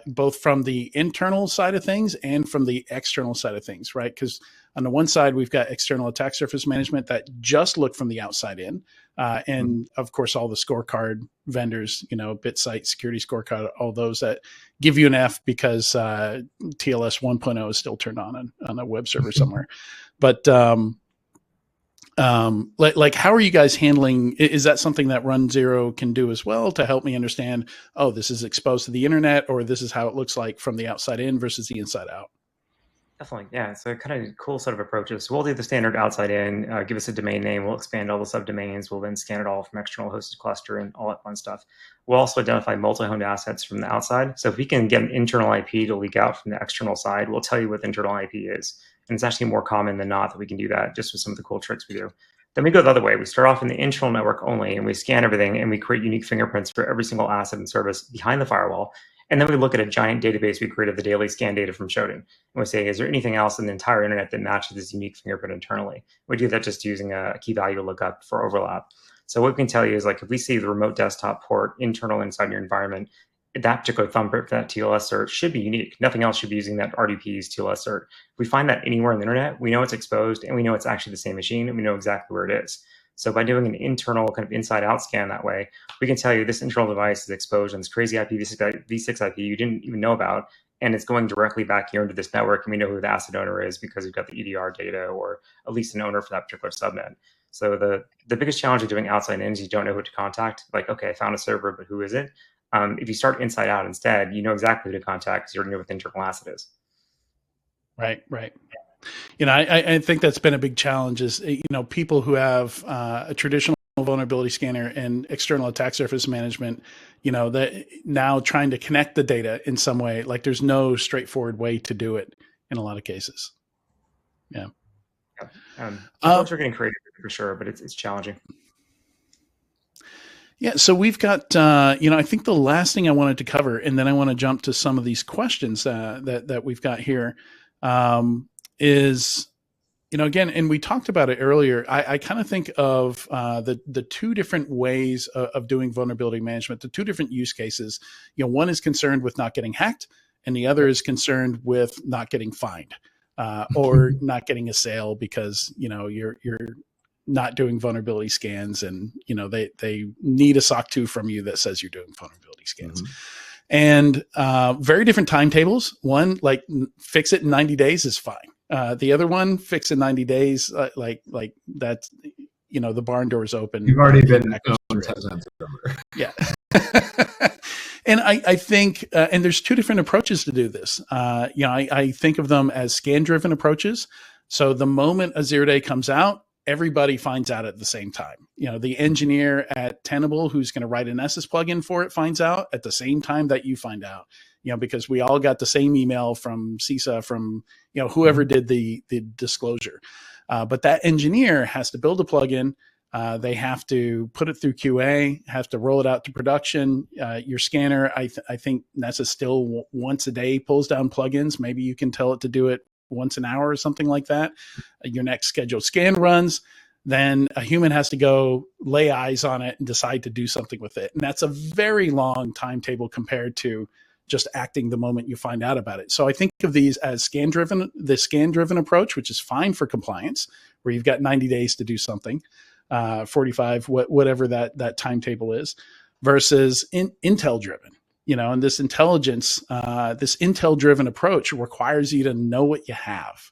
both from the internal side of things and from the external side of things, right? Because on the one side, we've got external attack surface management that just look from the outside in. And of course, all the scorecard vendors, BitSight, Security Scorecard, all those that give you an F because TLS 1.0 is still turned on a web server somewhere. But like, how are you guys handling? Is that something that runZero can do as well to help me understand? Oh, this is exposed to the internet, or this is how it looks like from the outside in versus the inside out.
Definitely, yeah. It's a kind of cool set of approaches. We'll do the standard outside in, give us a domain name, we'll expand all the subdomains, we'll then scan it all from external hosted cluster and all that fun stuff. We'll also identify multi-homed assets from the outside. So if we can get an internal IP to leak out from the external side, we'll tell you what the internal IP is. And it's actually more common than not that we can do that just with some of the cool tricks we do. Then we go the other way. We start off in the internal network only, and we scan everything, and we create unique fingerprints for every single asset and service behind the firewall. And then we look at a giant database we created, the daily scan data from Shodan. And we say, is there anything else in the entire internet that matches this unique fingerprint internally? We do that just using a key value lookup for overlap. So what we can tell you is, like, if we see the remote desktop port internal inside your environment, that particular thumbprint for that TLS cert should be unique. Nothing else should be using that RDP's TLS cert. If we find that anywhere on the internet, we know it's exposed, and we know it's actually the same machine, and we know exactly where it is. So by doing an internal kind of inside-out scan that way, we can tell you this internal device is exposed on this crazy IP, V6 IP you didn't even know about, and it's going directly back here into this network, and we know who the asset owner is because we've got the EDR data, or at least an owner for that particular subnet. So the biggest challenge of doing outside in is you don't know who to contact. Like, okay, I found a server, but who is it? If you start inside out instead, you know exactly who to contact because you already know what the internal asset is.
Right. I think that's been a big challenge is, people who have a traditional vulnerability scanner and external attack surface management, that now trying to connect the data in some way, like there's no straightforward way to do it in a lot of cases. Yeah.
Folks are getting creative for sure, but it's challenging.
Yeah, so we've got, I think the last thing I wanted to cover, and then I want to jump to some of these questions that we've got here, is, again, and we talked about it earlier, I kind of think of the two different ways of doing vulnerability management, the two different use cases. One is concerned with not getting hacked, and the other is concerned with not getting fined or not getting a sale because, you're not doing vulnerability scans, and they need a SOC 2 from you that says you're doing vulnerability scans. And very different timetables. One, like, fix it in 90 days is fine. The other one, fix in 90 days, like that's the barn doors open.
You've already been owned 10 times over.
Yeah. And I think, and there's two different approaches to do this. I think of them as scan-driven approaches. So the moment a 0-day comes out, everybody finds out at the same time. The engineer at Tenable who's going to write an Nessus plugin for it finds out at the same time that you find out. Because we all got the same email from CISA, from whoever did the disclosure. But that engineer has to build a plugin. They have to put it through QA, have to roll it out to production. Your scanner, I think Nessus still once a day pulls down plugins. Maybe you can tell it to do it once an hour or something like that. Your next scheduled scan runs. Then a human has to go lay eyes on it and decide to do something with it. And that's a very long timetable compared to just acting the moment you find out about it. So I think of these as the scan-driven approach, which is fine for compliance, where you've got 90 days to do something, 45, whatever that timetable is, versus intel-driven. And this intelligence, this intel-driven approach requires you to know what you have.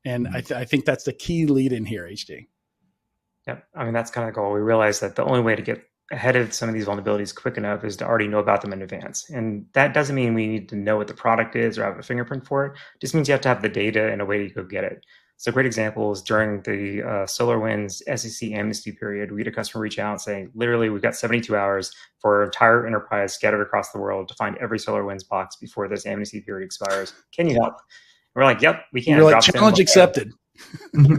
And I think that's the key lead in here, HD.
Yeah, I mean, that's kind of the goal. We realized that the only way to get ahead of some of these vulnerabilities quick enough is to already know about them in advance. And that doesn't mean we need to know what the product is or have a fingerprint for it. It just means you have to have the data and a way to go get it. So a great example is during the SolarWinds SEC amnesty period, we had a customer reach out saying, literally, we've got 72 hours for our entire enterprise scattered across the world to find every SolarWinds box before this amnesty period expires. Can you help? And we're like, yep, we can.
You're like, challenge accepted.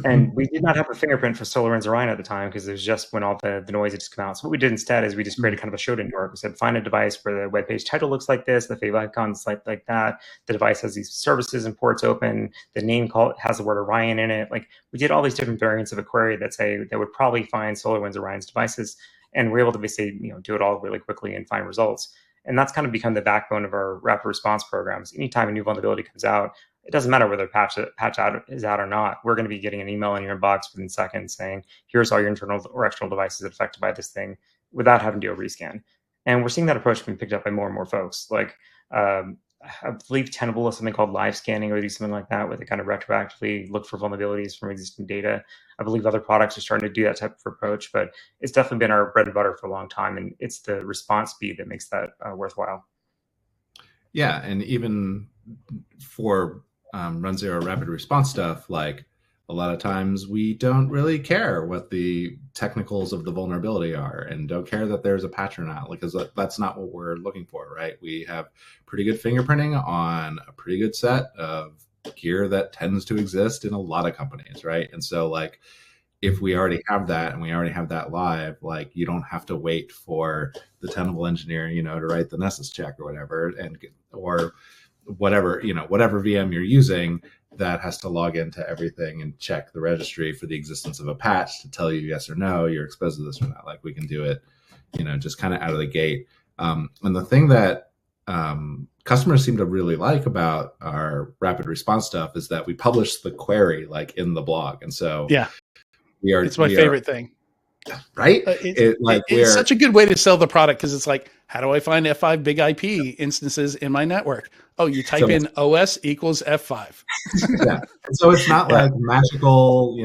And we did not have a fingerprint for SolarWinds Orion at the time because it was just when all the noise had just come out. So what we did instead is we just created kind of a show didn't work. We said, find a device where the web page title looks like this, the fav icons like that. The device has these services and ports open. The name call has the word Orion in it. Like, we did all these different variants of a query that would probably find SolarWinds Orion's devices, and we're able to basically do it all really quickly and find results. And that's kind of become the backbone of our rapid response programs. Anytime a new vulnerability comes out, it doesn't matter whether patch out is out or not. We're going to be getting an email in your inbox within seconds saying, here's all your internal or external devices affected by this thing, without having to do a rescan. And we're seeing that approach being picked up by more and more folks. Like, I believe Tenable has something called live scanning, or do something like that, where they kind of retroactively look for vulnerabilities from existing data. I believe other products are starting to do that type of approach, but it's definitely been our bread and butter for a long time. And it's the response speed that makes that worthwhile.
Yeah, and even for runZero rapid response stuff, like, a lot of times we don't really care what the technicals of the vulnerability are, and don't care that there's a patch or not, because that's not what we're looking for, right? We have pretty good fingerprinting on a pretty good set of gear that tends to exist in a lot of companies, right? And so, like, if we already have that and we already have that live, like, you don't have to wait for the Tenable engineer, to write the Nessus check or whatever, or whatever VM you're using that has to log into everything and check the registry for the existence of a patch to tell you yes or no, you're exposed to this or not. Like, we can do it, just kind of out of the gate. And the thing that customers seem to really like about our rapid response stuff is that we publish the query, like, in the blog. And so it's
my favorite thing.
Right?
It's such a good way to sell the product, because it's like, how do I find F5 big IP instances in my network? Oh, you type in OS equals F5.
Yeah. So it's not like magical,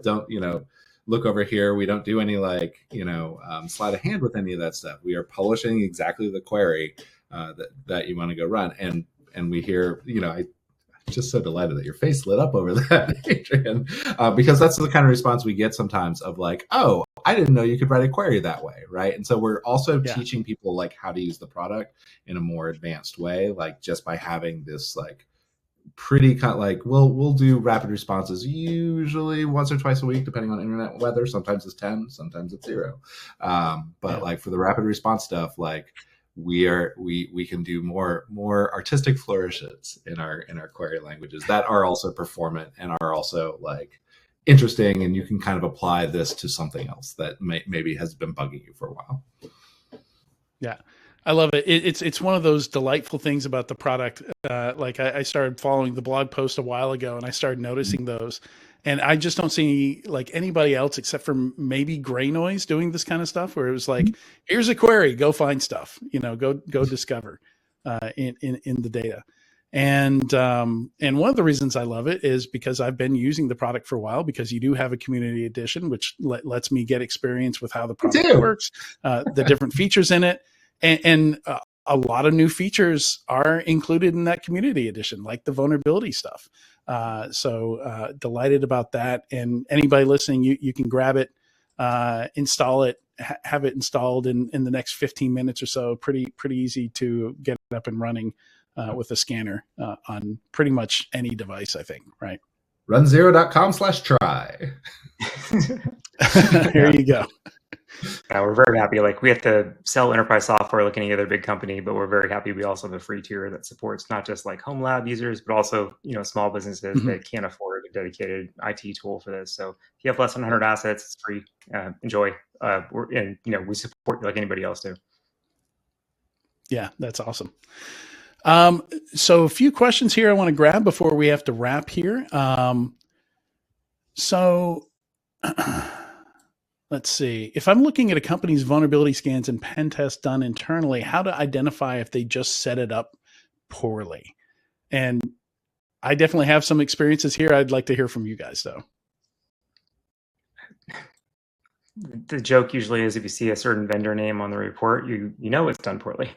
don't, look over here. We don't do any sleight of hand with any of that stuff. We are publishing exactly the query that you want to go run. And we hear, I'm just so delighted that your face lit up over that, Adrian, because that's the kind of response we get sometimes of like, oh, I didn't know you could write a query that way, right? And so we're also teaching people like how to use the product in a more advanced way, like just by having this like pretty kind of like, we'll do rapid responses usually once or twice a week, depending on internet weather. Sometimes it's 10, sometimes it's 0. Like for the rapid response stuff, like we can do more artistic flourishes in our query languages that are also performant and are also like interesting, and you can kind of apply this to something else that maybe has been bugging you for a while.
Yeah, I love it. It's one of those delightful things about the product. Like I started following the blog post a while ago, and I started noticing those, and I just don't see like anybody else except for maybe Gray Noise doing this kind of stuff, where it was like, here's a query, go find stuff, go discover in the data. And one of the reasons I love it is because I've been using the product for a while, because you do have a community edition, which lets me get experience with how the product works, the different features in it. And a lot of new features are included in that community edition, like the vulnerability stuff. So delighted about that. And anybody listening, you can grab it, install it, have it installed in the next 15 minutes or so. Pretty easy to get it up and running with a scanner on pretty much any device, I think, right?
runZero.com/try.
There you go.
We're very happy. Like, we have to sell enterprise software like any other big company, but we're very happy we also have a free tier that supports not just like home lab users, but also, small businesses that can't afford a dedicated IT tool for this. So if you have less than 100 assets, it's free. Enjoy. We support you like anybody else do.
Yeah, that's awesome. So a few questions here I want to grab before we have to wrap here. Let's see. If I'm looking at a company's vulnerability scans and pen tests done internally, how to identify if they just set it up poorly? And I definitely have some experiences here. I'd like to hear from you guys, though.
The joke usually is if you see a certain vendor name on the report, you know it's done poorly.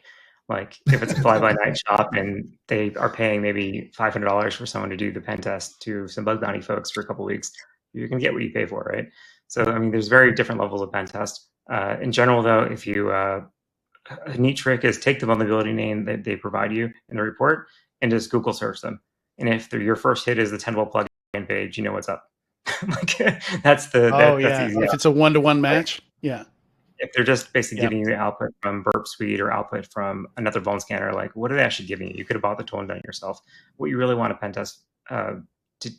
Like, if it's a fly-by-night shop and they are paying maybe $500 for someone to do the pen test to some bug bounty folks for a couple of weeks, you can get what you pay for, right? So, I mean, there's very different levels of pen test. In general, though, if you a neat trick is take the vulnerability name that they provide you in the report and just Google search them. And if your first hit is the Tenable plugin page, you know what's up. Like, that's easy.
If it's a one-to-one match, yeah.
If they're just basically giving you the output from Burp Suite or output from another vuln scanner, like, what are they actually giving you? You could have bought the tool and done it yourself. What you really want a pen test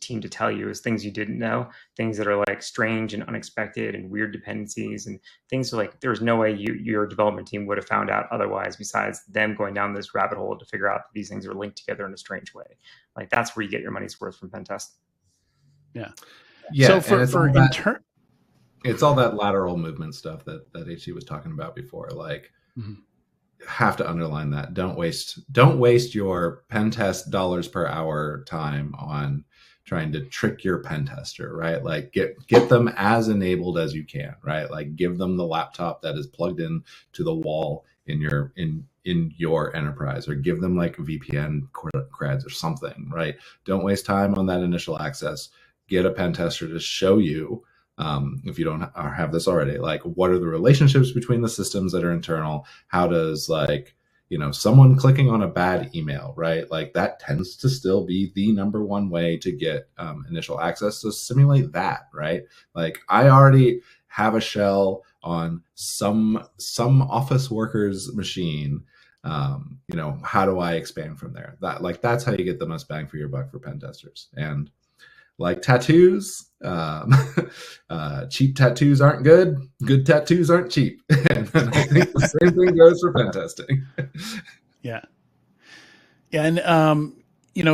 team to tell you is things you didn't know, things that are like strange and unexpected and weird dependencies, and things like there's no way your development team would have found out otherwise, besides them going down this rabbit hole to figure out that these things are linked together in a strange way. Like, that's where you get your money's worth from pen test.
Yeah.
Yeah.
So
it's all that lateral movement stuff that HC was talking about before. Like, have to underline that. Don't waste your pen test dollars per hour time on trying to trick your pen tester, right? Like, get them as enabled as you can, right? Like, give them the laptop that is plugged in to the wall in your enterprise, or give them like VPN creds or something, right? Don't waste time on that initial access. Get a pen tester to show you, if you don't have this already, like, what are the relationships between the systems that are internal? How does, like, someone clicking on a bad email, right? Like, that tends to still be the number one way to get initial access. So simulate that, right? Like, I already have a shell on some office worker's machine. How do I expand from there? That's how you get the most bang for your buck for pen testers. And like tattoos, cheap tattoos aren't good. Good tattoos aren't cheap. And I think the same thing goes for pen testing.
Yeah. And,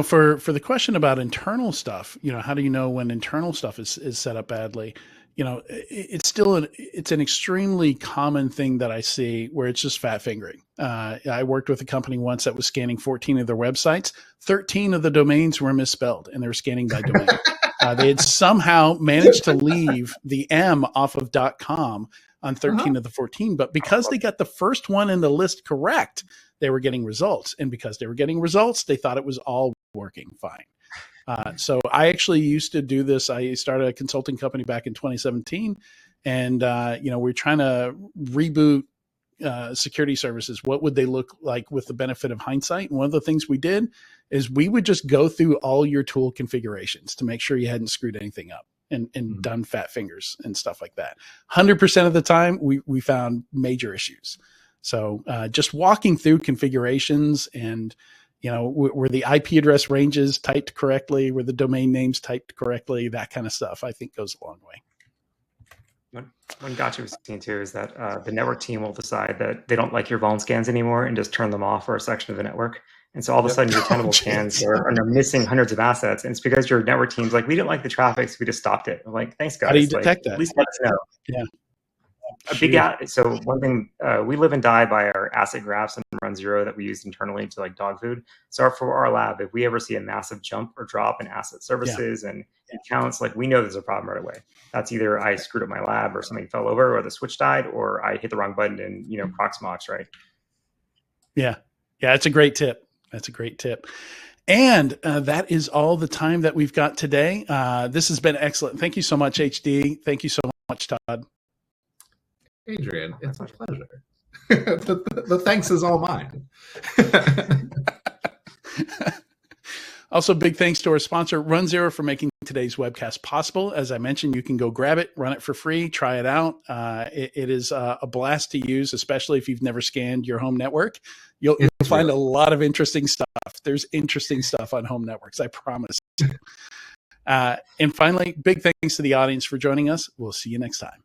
for the question about internal stuff, how do you know when internal stuff is set up badly? It's an extremely common thing that I see where it's just fat fingering. I worked with a company once that was scanning 14 of their websites. 13 of the domains were misspelled, and they were scanning by domain. They had somehow managed to leave the M off of .com on 13 of the 14, but because they got the first one in the list correct, they were getting results. And because they were getting results, they thought it was all working fine. So I actually used to do this. I started a consulting company back in 2017, and we're trying to reboot security services. What would they look like with the benefit of hindsight? And one of the things we did is we would just go through all your tool configurations to make sure you hadn't screwed anything up and done fat fingers and stuff like that. 100% of the time, we found major issues. So just walking through configurations and were the IP address ranges typed correctly, were the domain names typed correctly, that kind of stuff, I think goes a long way.
One gotcha we've seen too is that the network team will decide that they don't like your vuln scans anymore and just turn them off for a section of the network. And so all of a sudden your Tenable scans are missing hundreds of assets. And it's because your network team's like, we didn't like the traffic, so we just stopped it. I'm like, thanks guys.
How do you detect that?
At least let us know.
Yeah.
So one thing, we live and die by our asset graphs and runZero that we use internally to like dog food. So for our lab, if we ever see a massive jump or drop in asset services and counts, like we know there's a problem right away. That's either I screwed up my lab or something fell over or the switch died or I hit the wrong button and, Proxmox, right?
Yeah. Yeah. It's a great tip. That's a great tip. And that is all the time that we've got today. This has been excellent. Thank you so much, HD. Thank you so much, Todd.
Adrian, it's a pleasure. the thanks is all mine.
Also, big thanks to our sponsor, runZero, for making today's webcast possible. As I mentioned, you can go grab it, run it for free, try it out. It is a blast to use, especially if you've never scanned your home network. You'll find a lot of interesting stuff. There's interesting stuff on home networks, I promise. And finally, big thanks to the audience for joining us. We'll see you next time.